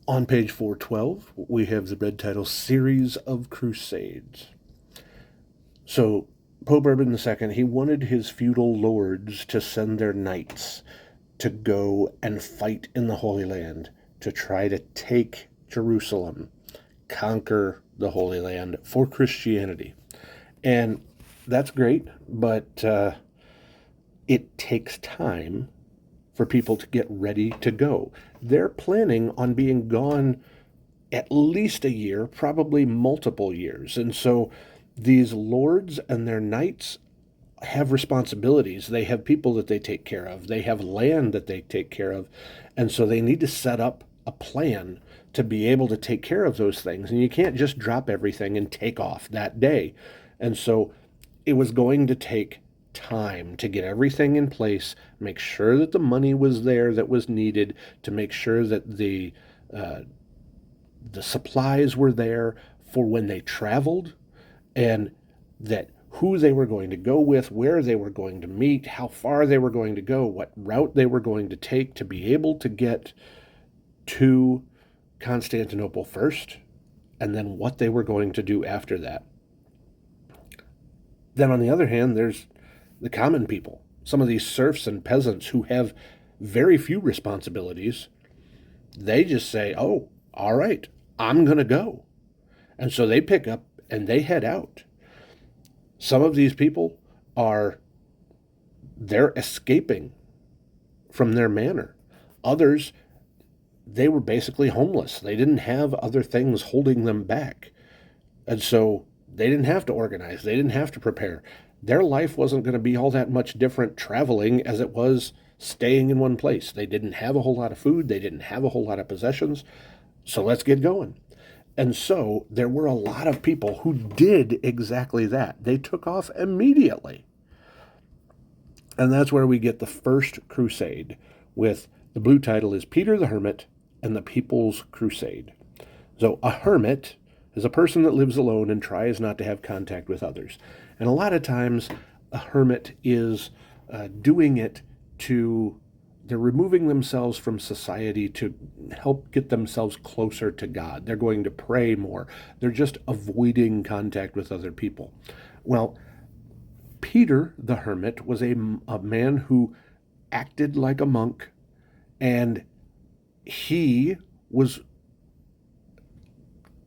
On page 412, we have the red title Series of Crusades. So, Pope Urban II, he wanted his feudal lords to send their knights to go and fight in the Holy Land to try to take Jerusalem, conquer the Holy Land for Christianity. And that's great, but it takes time for people to get ready to go. They're planning on being gone at least a year, probably multiple years. And so these lords and their knights have responsibilities. They have people that they take care of, they have land that they take care of. And so they need to set up a plan to be able to take care of those things. And you can't just drop everything and take off that day. And so it was going to take time to get everything in place, make sure that the money was there that was needed, to make sure that the supplies were there for when they traveled, and that who they were going to go with, where they were going to meet, how far they were going to go, what route they were going to take to be able to get to Constantinople first, and then what they were going to do after that. Then, on the other hand, there's the common people, some of these serfs and peasants who have very few responsibilities. They just say, oh, all right, I'm going to go. And so they pick up and they head out. Some of these people they're escaping from their manor. Others, they were basically homeless. They didn't have other things holding them back. And so they didn't have to organize. They didn't have to prepare. Their life wasn't going to be all that much different traveling as it was staying in one place. They didn't have a whole lot of food. They didn't have a whole lot of possessions. So let's get going. And so there were a lot of people who did exactly that. They took off immediately. And that's where we get the first crusade, with the blue title is Peter the Hermit and the People's Crusade. So a hermit is a person that lives alone and tries not to have contact with others. And a lot of times a hermit is doing it they're removing themselves from society to help get themselves closer to God. They're going to pray more. They're just avoiding contact with other people. Well, Peter the Hermit was a man who acted like a monk, and he was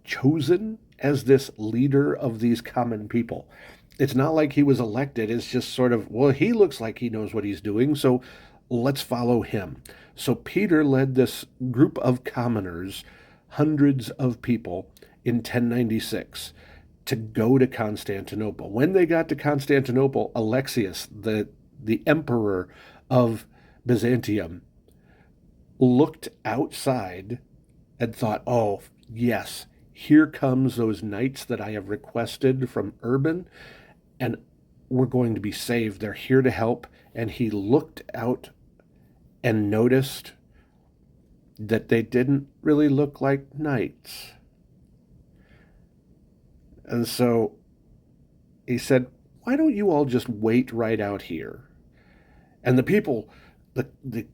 chosen as this leader of these common people. It's not like he was elected. It's just sort of, well, he looks like he knows what he's doing, so let's follow him. So Peter led this group of commoners, hundreds of people, in 1096 to go to Constantinople. When they got to Constantinople, Alexius, the emperor of Byzantium, looked outside and thought, oh, yes, here comes those knights that I have requested from Urban, and we're going to be saved. They're here to help. And he looked out and noticed that they didn't really look like knights. And so he said, why don't you all just wait right out here? And the people, the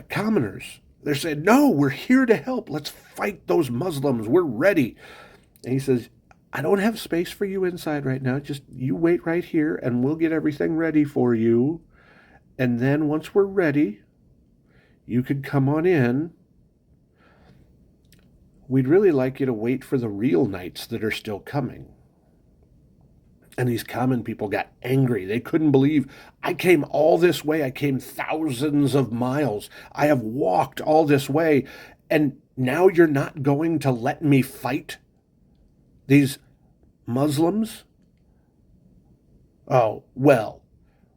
commoners, they said, no, we're here to help. Let's fight those Muslims. We're ready. And he says, I don't have space for you inside right now. Just you wait right here and we'll get everything ready for you. And then once we're ready, you could come on in. We'd really like you to wait for the real knights that are still coming. And these common people got angry. They couldn't believe, I came all this way. I came thousands of miles. I have walked all this way. And now you're not going to let me fight these Muslims? Oh, well,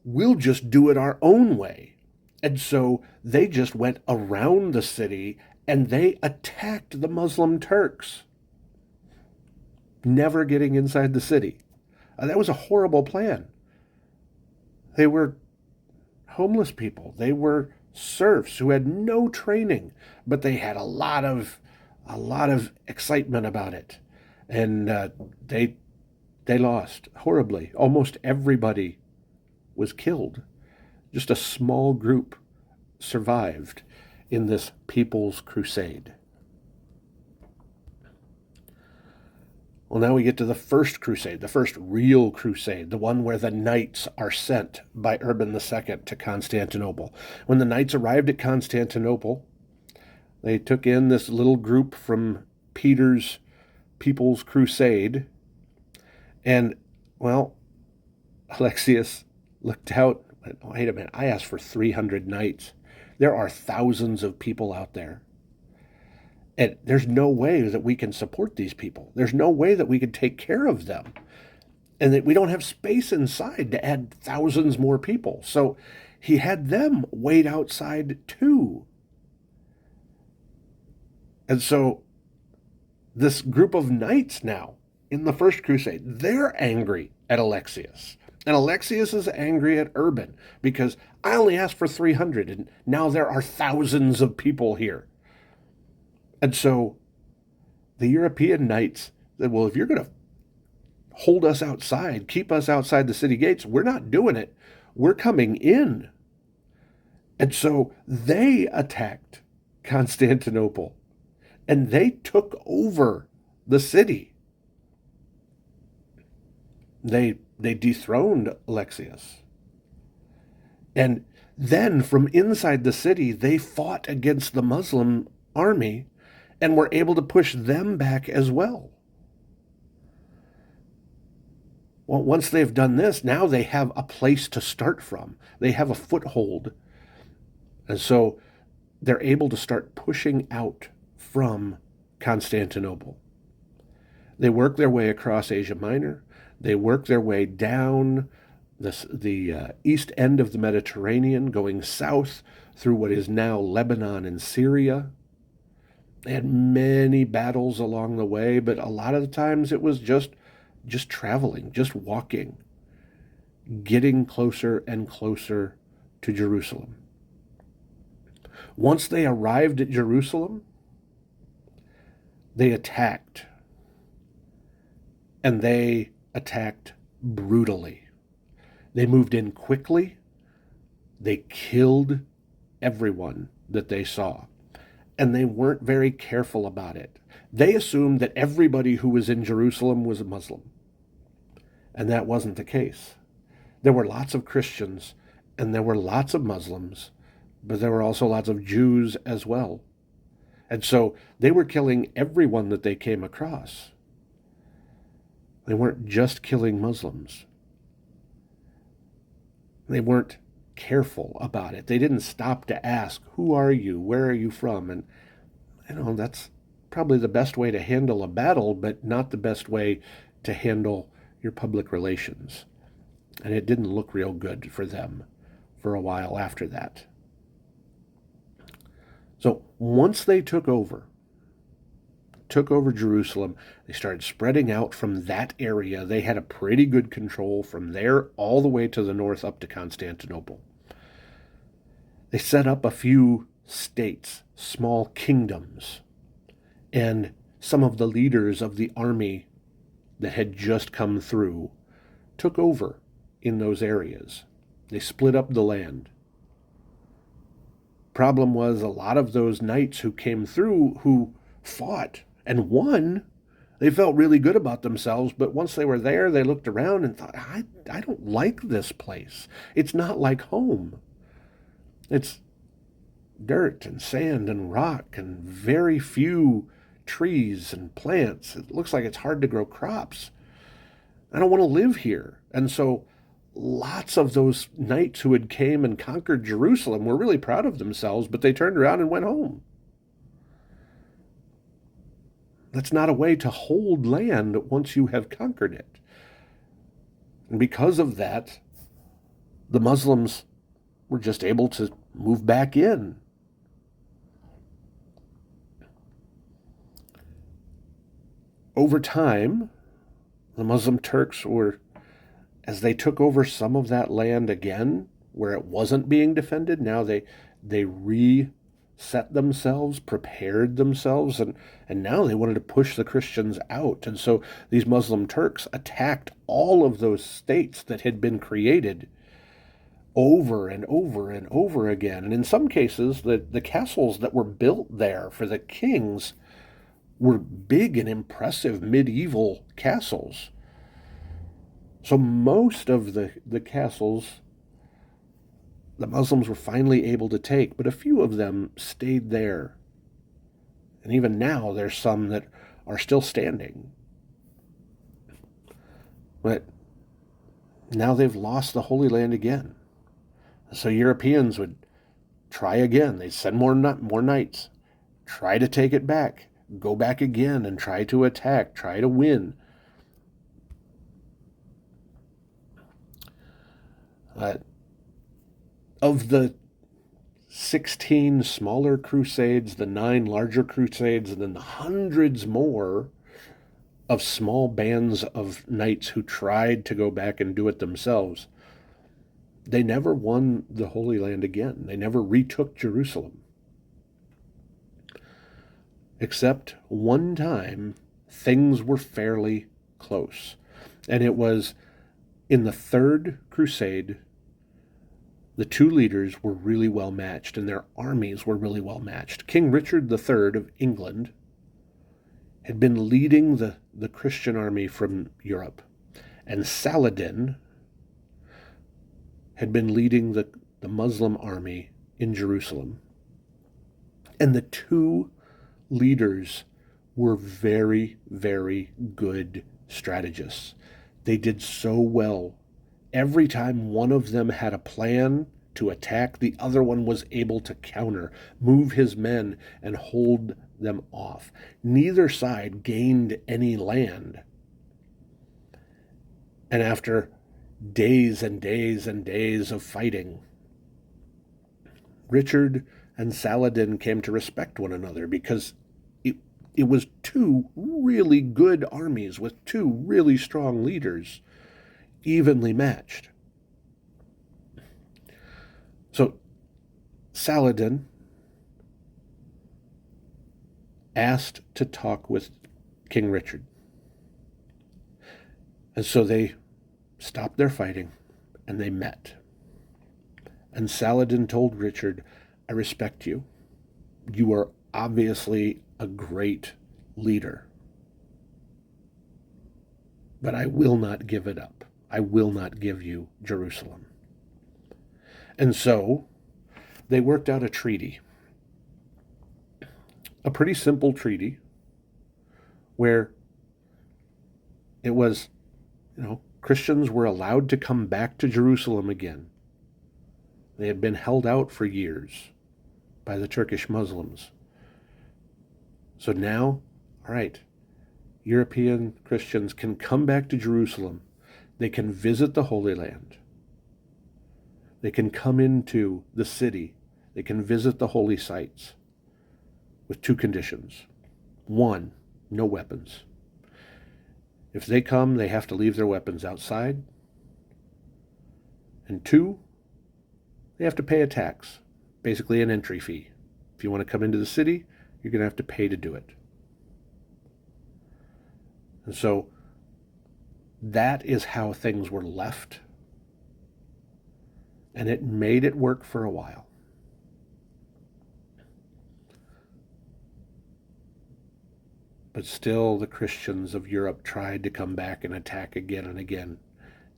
we'll just do it our own way. And so they just went around the city and they attacked the Muslim Turks, never getting inside the city. That was a horrible plan. They were homeless people. They were serfs who had no training, but they had a lot of excitement about it, and they lost horribly. Almost everybody was killed. Just a small group survived in this People's Crusade. Well, now we get to the first crusade, the first real crusade, the one where the knights are sent by Urban II to Constantinople. When the knights arrived at Constantinople, they took in this little group from Peter's People's Crusade, and, well, Alexius looked out. Wait a minute, I asked for 300 knights. There are thousands of people out there. And there's no way that we can support these people. There's no way that we can take care of them. And that we don't have space inside to add thousands more people. So he had them wait outside too. And so this group of knights now in the First Crusade, they're angry at Alexius. And Alexius is angry at Urban because I only asked for 300 and now there are thousands of people here. And so the European knights said, well, if you're going to hold us outside, keep us outside the city gates, we're not doing it. We're coming in. And so they attacked Constantinople and they took over the city. They dethroned Alexius. And then from inside the city, they fought against the Muslim army and were able to push them back as well. Well, once they've done this, now they have a place to start from. They have a foothold. And so they're able to start pushing out from Constantinople. They work their way across Asia Minor. They work their way down the east end of the Mediterranean, going south through what is now Lebanon and Syria. They had many battles along the way, but a lot of the times it was just traveling, just walking, getting closer and closer to Jerusalem. Once they arrived at Jerusalem, they attacked. And they attacked brutally. They moved in quickly. They killed everyone that they saw. And they weren't very careful about it. They assumed that everybody who was in Jerusalem was a Muslim. And that wasn't the case. There were lots of Christians and there were lots of Muslims, but there were also lots of Jews as well. And so they were killing everyone that they came across. They weren't just killing Muslims. They weren't careful about it. They didn't stop to ask, who are you? Where are you from? And, that's probably the best way to handle a battle, but not the best way to handle your public relations. And it didn't look real good for them for a while after that. So once they took over Jerusalem, they started spreading out from that area. They had a pretty good control from there all the way to the north up to Constantinople. They set up a few states, small kingdoms, and some of the leaders of the army that had just come through took over in those areas. They split up the land. Problem was a lot of those knights who came through who fought and won, they felt really good about themselves, but once they were there, they looked around and thought, I don't like this place. It's not like home. It's dirt and sand and rock and very few trees and plants. It looks like it's hard to grow crops. I don't want to live here. And so lots of those knights who had came and conquered Jerusalem were really proud of themselves, but they turned around and went home. That's not a way to hold land once you have conquered it. And because of that, the Muslims were just able to move back in. Over time, the Muslim Turks were, as they took over some of that land again, where it wasn't being defended, now they reset themselves, prepared themselves, and now they wanted to push the Christians out. And so these Muslim Turks attacked all of those states that had been created over and over and over again. And in some cases, the castles that were built there for the kings were big and impressive medieval castles. So most of the castles the Muslims were finally able to take, but a few of them stayed there. And even now, there's some that are still standing. But now they've lost the Holy Land again. So Europeans would try again. They'd send more knights, try to take it back, go back again and try to attack, try to win. Of the 16 smaller crusades, the 9 larger crusades, and then the hundreds more of small bands of knights who tried to go back and do it themselves, they never won the Holy Land again. They never retook Jerusalem. Except one time, things were fairly close. And it was in the Third Crusade, the two leaders were really well matched, and their armies were really well matched. King Richard III of England had been leading the Christian army from Europe, and Saladin had been leading the Muslim army in Jerusalem. And the two leaders were very, very good strategists. They did so well. Every time one of them had a plan to attack, the other one was able to counter, move his men, and hold them off. Neither side gained any land. And after days and days and days of fighting, Richard and Saladin came to respect one another because it was two really good armies with two really strong leaders, evenly matched. So Saladin asked to talk with King Richard. And so they stopped their fighting and they met. And Saladin told Richard, I respect you. You are obviously a great leader. But I will not give it up. I will not give you Jerusalem. And so they worked out a treaty. A pretty simple treaty where it was, Christians were allowed to come back to Jerusalem again. They had been held out for years by the Turkish Muslims. So now, all right, European Christians can come back to Jerusalem. They can visit the Holy Land. They can come into the city. They can visit the holy sites with two conditions. One, no weapons. If they come, they have to leave their weapons outside. And two, they have to pay a tax, basically an entry fee. If you want to come into the city, you're going to have to pay to do it. And so that is how things were left. And it made it work for a while. But still, the Christians of Europe tried to come back and attack again and again,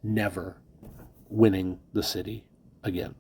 never winning the city again.